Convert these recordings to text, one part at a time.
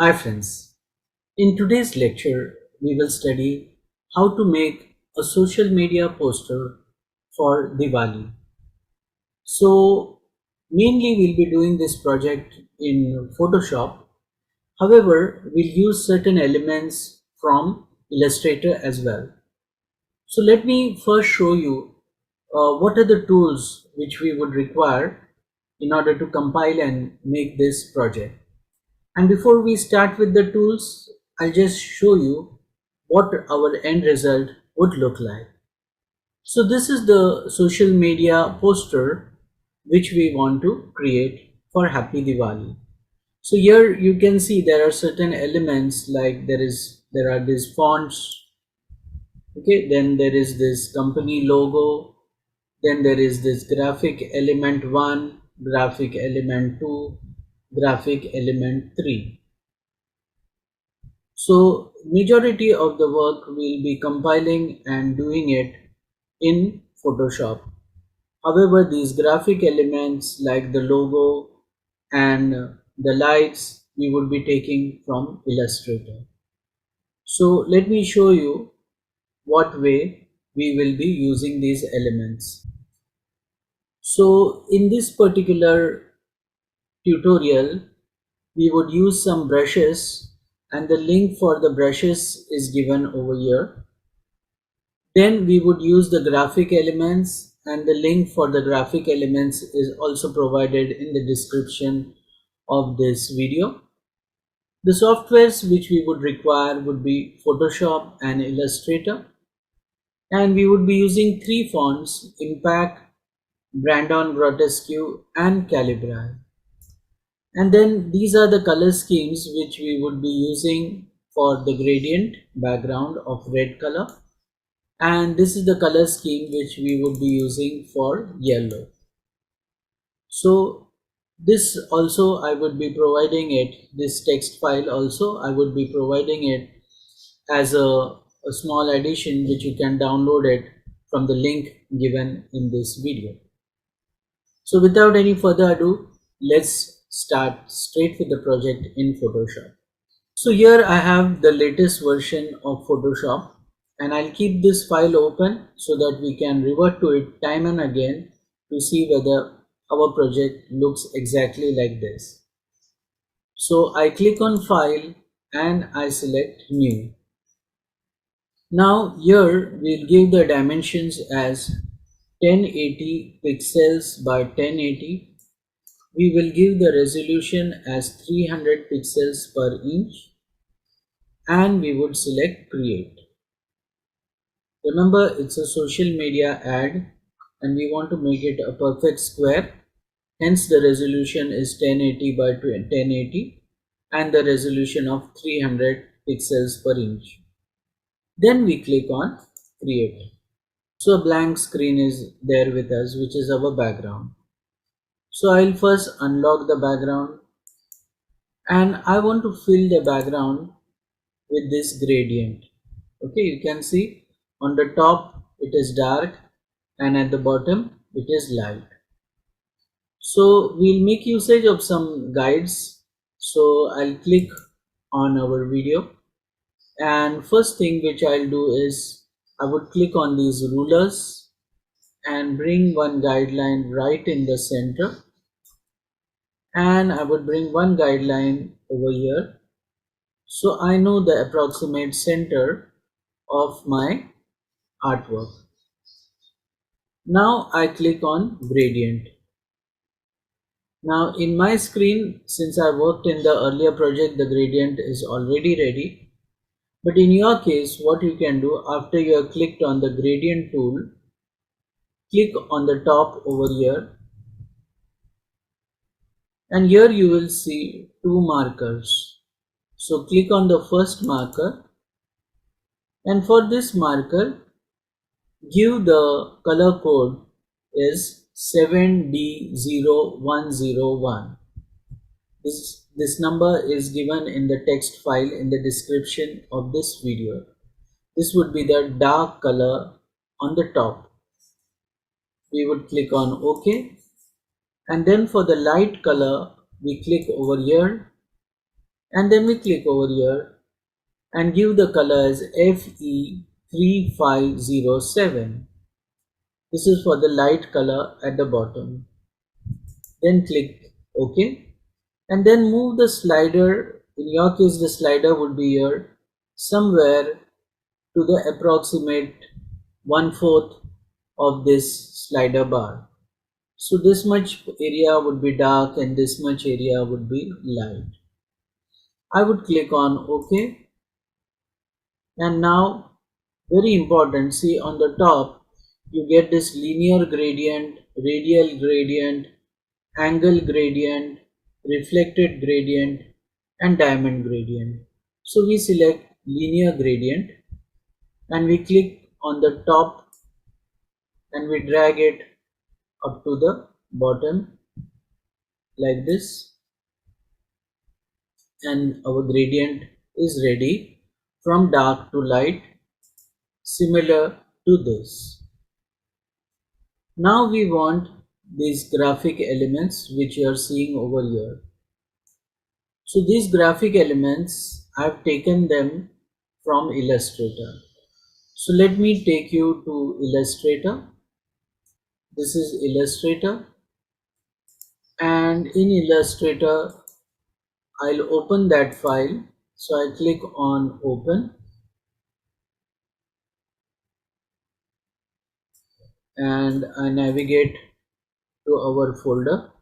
Hi friends, in today's lecture we will study how to make a social media poster for Diwali. So mainly we'll be doing this project in Photoshop. However, we'll use certain elements from Illustrator as well. So let me first show you what are the tools which we would require in order to compile and make this project. And before we start with the tools, I'll just show you what our end result would look like. So this is the social media poster which we want to create for Happy Diwali. So here you can see there are certain elements like there are these fonts, okay, then there is this company logo, then there is this graphic element 1, graphic element 2, graphic element 3. So majority of the work will be compiling and doing it in Photoshop. However, these graphic elements like the logo and the lights we would be taking from Illustrator. So let me show you what way we will be using these elements. So in this particular tutorial, we would use some brushes and the link for the brushes is given over here. Then we would use the graphic elements and the link for the graphic elements is also provided in the description of this video. The softwares which we would require would be Photoshop and Illustrator, and we would be using three fonts: Impact, Brandon Grotesque and Calibri. And then these are the color schemes which we would be using for the gradient background of red color, and this is the color scheme which we would be using for yellow. So this also I would be providing it, this text file also I would be providing it as a small addition which you can download it from the link given in this video. So without any further ado, let's start straight with the project in Photoshop. So here I have the latest version of Photoshop, and I'll keep this file open so that we can revert to it time and again to see whether our project looks exactly like this. So I click on File and I select New. Now here we'll give the dimensions as 1080 pixels by 1080. We will give the resolution as 300 pixels per inch and we would select Create. Remember, it's a social media ad and we want to make it a perfect square. Hence the resolution is 1080 by 1080 and the resolution of 300 pixels per inch. Then we click on Create. So a blank screen is there with us, which is our background. So I'll first unlock the background and I want to fill the background with this gradient. Okay, you can see on the top it is dark and at the bottom it is light. So we'll make usage of some guides. So I'll click on our video, and first thing which I'll do is I would click on these rulers and bring one guideline right in the center, and I would bring one guideline over here so I know the approximate center of my artwork. Now I click on gradient. Now in my screen, since I worked in the earlier project, the gradient is already ready. But in your case, what you can do after you have clicked on the gradient tool, click on the top over here, and here you will see two markers. So click on the first marker, and for this marker give the color code is 7D0101. This number is given in the text file in the description of this video. This would be the dark color on the top. We would click on OK, and then for the light color we click over here and then we click over here and give the color as FE3507. This is for the light color at the bottom. Then click OK, and then move the slider. In your case, the slider would be here somewhere to the approximate 1/4 of this slider bar. So this much area would be dark and this much area would be light. I would click on OK, and now very important, see on the top you get this linear gradient, radial gradient, angle gradient, reflected gradient and diamond gradient. So we select linear gradient and we click on the top and we drag it up to the bottom like this, and our gradient is ready from dark to light, similar to this. Now we want these graphic elements which you are seeing over here. So these graphic elements, I have taken them from Illustrator. So let me take you to Illustrator. This is Illustrator, and in Illustrator I'll open that file. So I click on open and I navigate to our folder,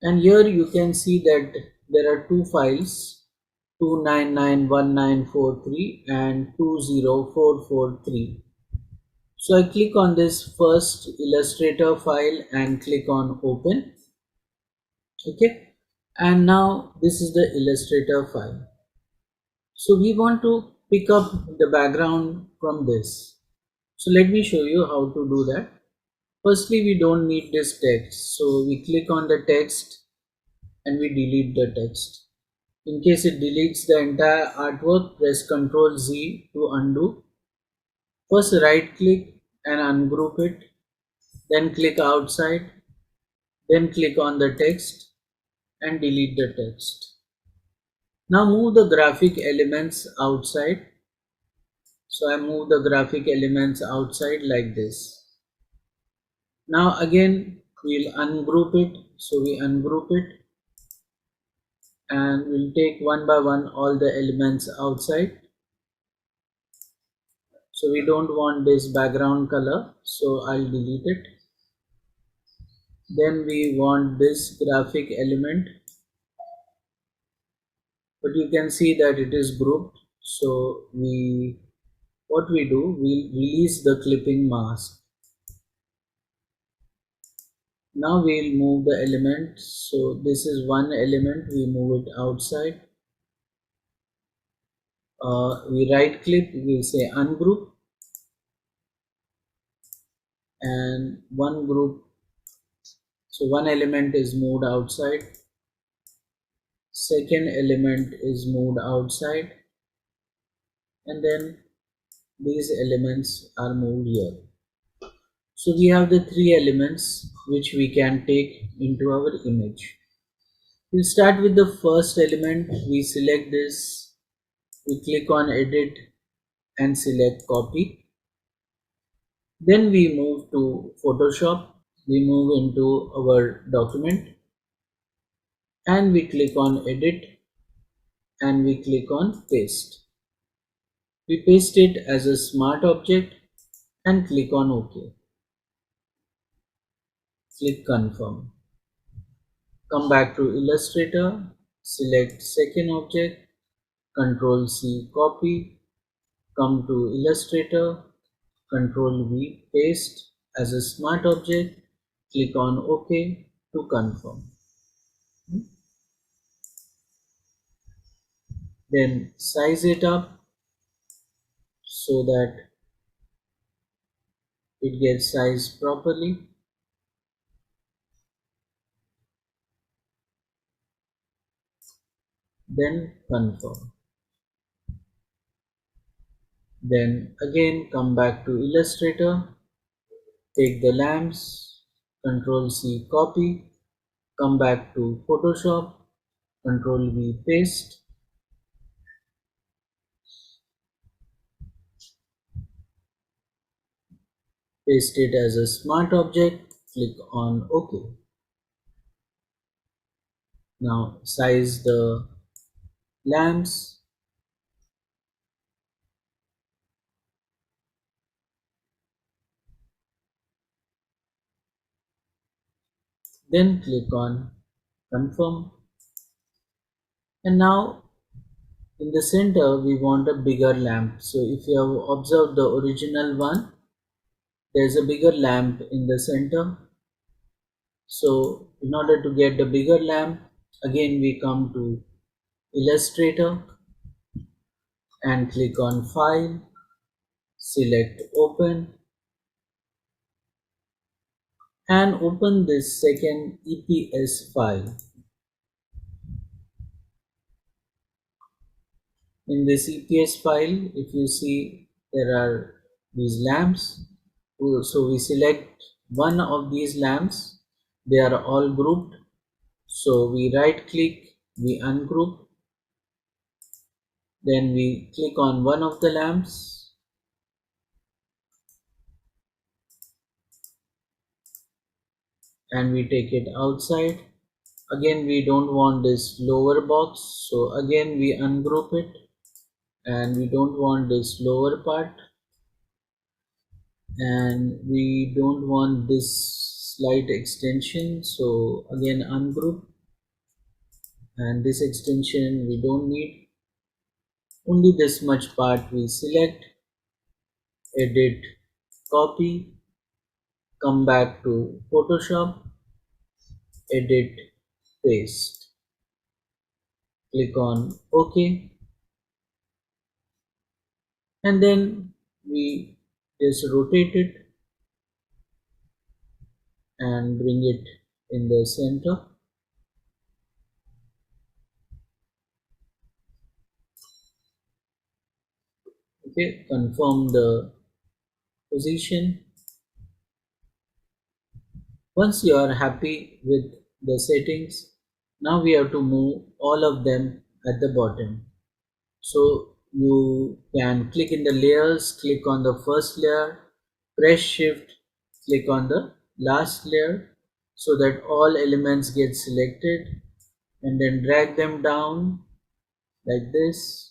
and here you can see that there are two files, 2991943 and 20443. So I click on this first Illustrator file and click on open. Okay, and now this is the Illustrator file. So we want to pick up the background from this. So let me show you how to do that. Firstly, we don't need this text, so we click on the text and we delete the text. In case it deletes the entire artwork, press Ctrl Z to undo. First right click and ungroup it, then click outside, then click on the text and delete the text. Now move the graphic elements outside. So I move the graphic elements outside like this. Now again we'll ungroup it. So we ungroup it and we'll take one by one all the elements outside. So we don't want this background color, so I'll delete it. Then we want this graphic element, but you can see that it is grouped. So what we do, we'll release the clipping mask. Now we'll move the element. So this is one element, we move it outside. We right click, we'll say ungroup, and one group. So one element is moved outside, second element is moved outside, and then these elements are moved here. So we have the three elements which we can take into our image. We'll start with the first element. We select this, we click on edit and select copy. Then we move to Photoshop, we move into our document and we click on edit and we click on paste. We paste it as a smart object and click on OK. Click confirm. Come back to Illustrator, select second object, Ctrl C copy, come to Illustrator, Ctrl V paste as a smart object, click on OK to confirm. Then size it up so that it gets sized properly. Then confirm. Then again come back to Illustrator, take the lamps, Ctrl C copy, come back to Photoshop, Control V, paste. Paste it as a smart object. Click on OK. Now size the lamps. Then click on confirm. And now in the center we want a bigger lamp. So if you have observed the original one, there's a bigger lamp in the center. So in order to get the bigger lamp, again we come to Illustrator and click on File, select Open, and open this second EPS file. In this EPS file, if you see, there are these lamps. So we select one of these lamps. They are all grouped. So we right click, we ungroup, then we click on one of the lamps and we take it outside. Again, we don't want this lower box, so again we ungroup it, and we don't want this lower part, and we don't want this slight extension, so again ungroup, and this extension we don't need. Only this much part we select, edit, copy, come back to Photoshop, edit, paste, click on OK, and then we just rotate it and bring it in the center. Okay, confirm the position. Once you are happy with the settings, now we have to move all of them at the bottom. So you can click in the layers, click on the first layer, press shift, click on the last layer so that all elements get selected, and then drag them down like this,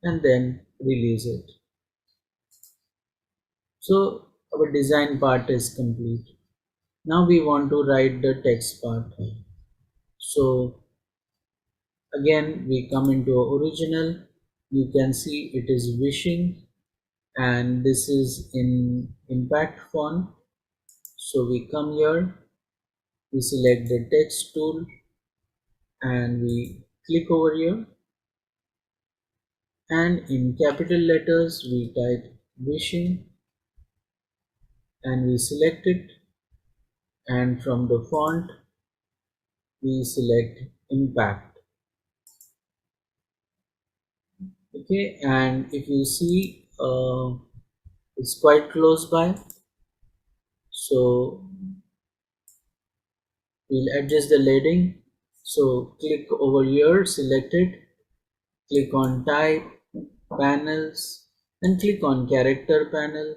and then release it. So our design part is complete. Now we want to write the text part. So again we come into original. You can see it is wishing, and this is in impact font. So we come here, we select the text tool, and we click over here, and in capital letters we type wishing, and we select it, and from the font we select impact. Okay, and if you see, it's quite close by, so we'll adjust the leading. So click over here, select it, click on type, panels, and click on character panel,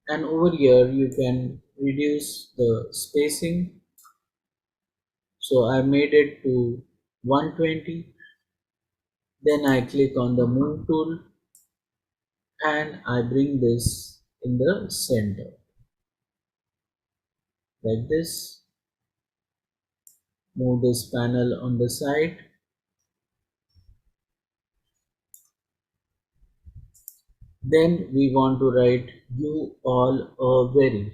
and over here you can reduce the spacing. So I made it to 120. Then I click on the move tool and I bring this in the center like this. Move this panel on the side. Then we want to write you all are very,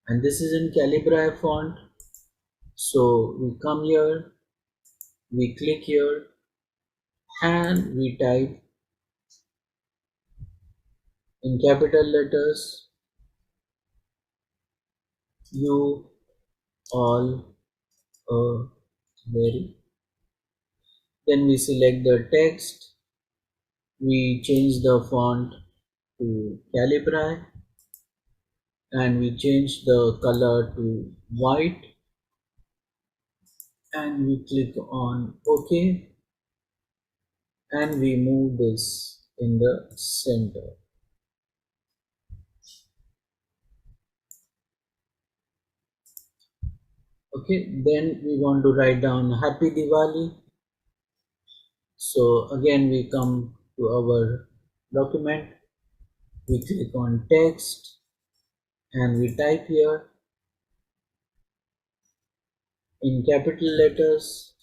and this is in Calibri font. So we come here, we click here, and we type in capital letters you all are very. Then we select the text, we change the font to Calibri, and we change the color to white, and we click on OK, and we move this in the center. Okay, then we want to write down Happy Diwali. So again we come to our document, we click on text, and we type here in capital letters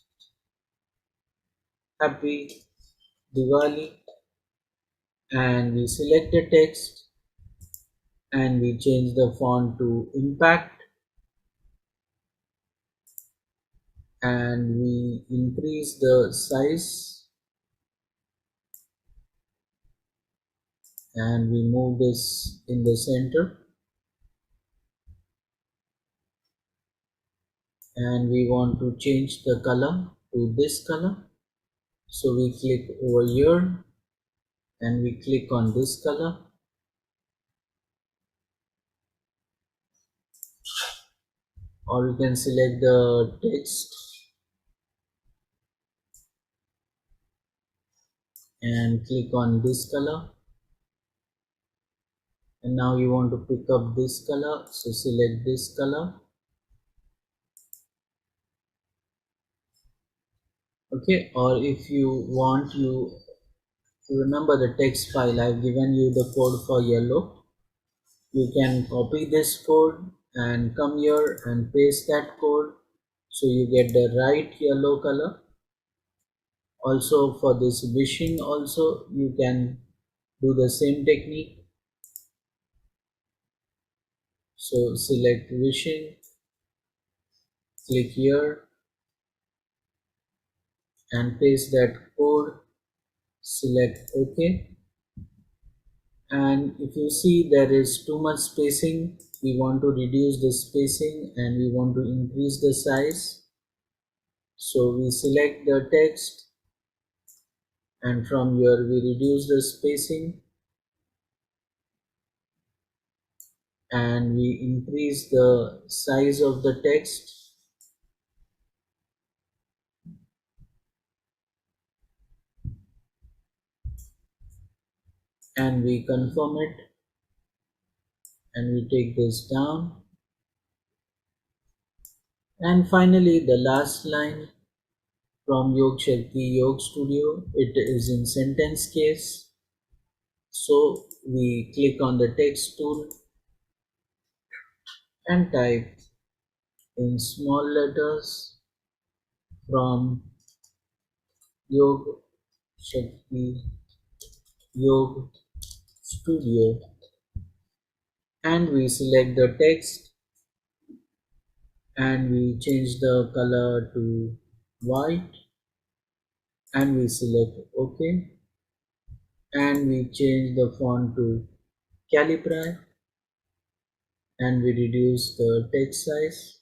Happy Diwali, and we select the text, and we change the font to Impact, and we increase the size, and we move this in the center, and we want to change the color to this color. So we click over here, and we click on this color, or you can select the text and click on this color, and now you want to pick up this color, so select this color. Okay, or if you want, you remember the text file, I've given you the code for yellow. You can copy this code and come here and paste that code, so you get the right yellow color. Also for this wishing also you can do the same technique. So select wishing, click here and paste that code, select OK. And if you see there is too much spacing, we want to reduce the spacing and we want to increase the size. So we select the text, and from here we reduce the spacing and we increase the size of the text, and we confirm it, and we take this down. And finally the last line from Yog Shakti Yog Studio, it is in sentence case. So we click on the text tool and type in small letters from Yog Shakti Yog Studio, and we select the text and we change the color to white, and we select OK, and we change the font to Calibri, and we reduce the text size.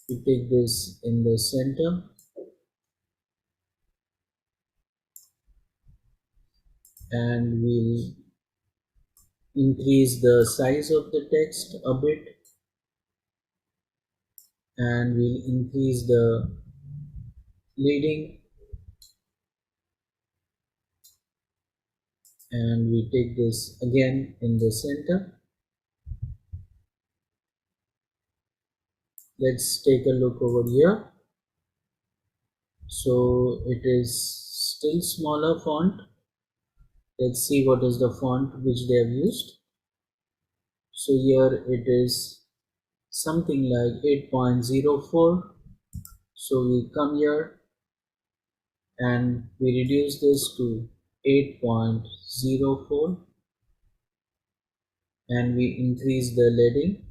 We take this in the center, and we'll increase the size of the text a bit, and we'll increase the leading, and we take this again in the center. Let's take a look over here. So it is still smaller font. Let's see what is the font which they have used. So here it is something like 8.04. So we come here and we reduce this to 8.04, and we increase the leading,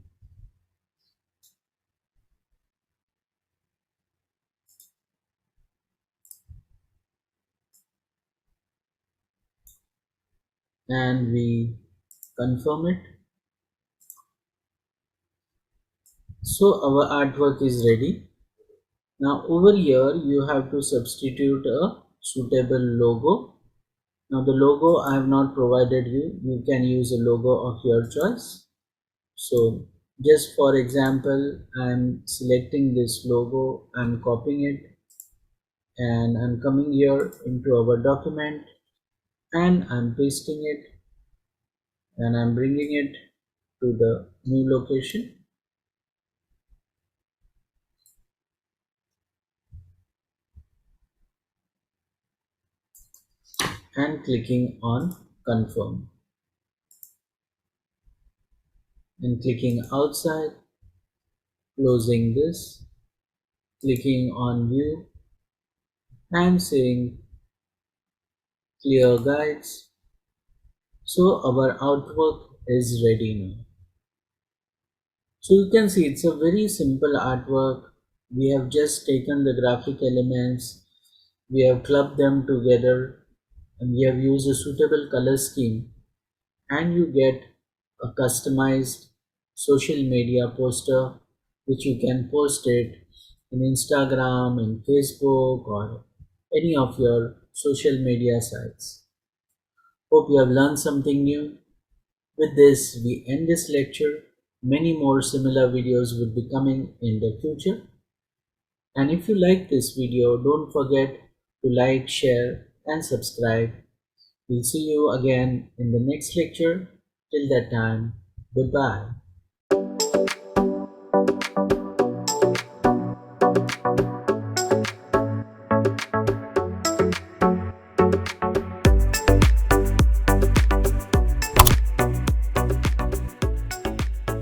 and we confirm it. So our artwork is ready. Now over here you have to substitute a suitable logo. Now the logo I have not provided you. You can use a logo of your choice. So just for example, I'm selecting this logo, I'm copying it, and I'm coming here into our document and I'm pasting it and I'm bringing it to the new location and clicking on confirm and clicking outside, closing this, clicking on view and saying clear guides. So our artwork is ready now. So you can see it's a very simple artwork. We have just taken the graphic elements, we have clubbed them together, and we have used a suitable color scheme, and you get a customized social media poster which you can post it in Instagram, in Facebook, or any of your social media sites. Hope you have learned something new. With this, we end this lecture. Many more similar videos will be coming in the future. And if you like this video, don't forget to like, share, and subscribe. We'll see you again in the next lecture. Till that time, goodbye.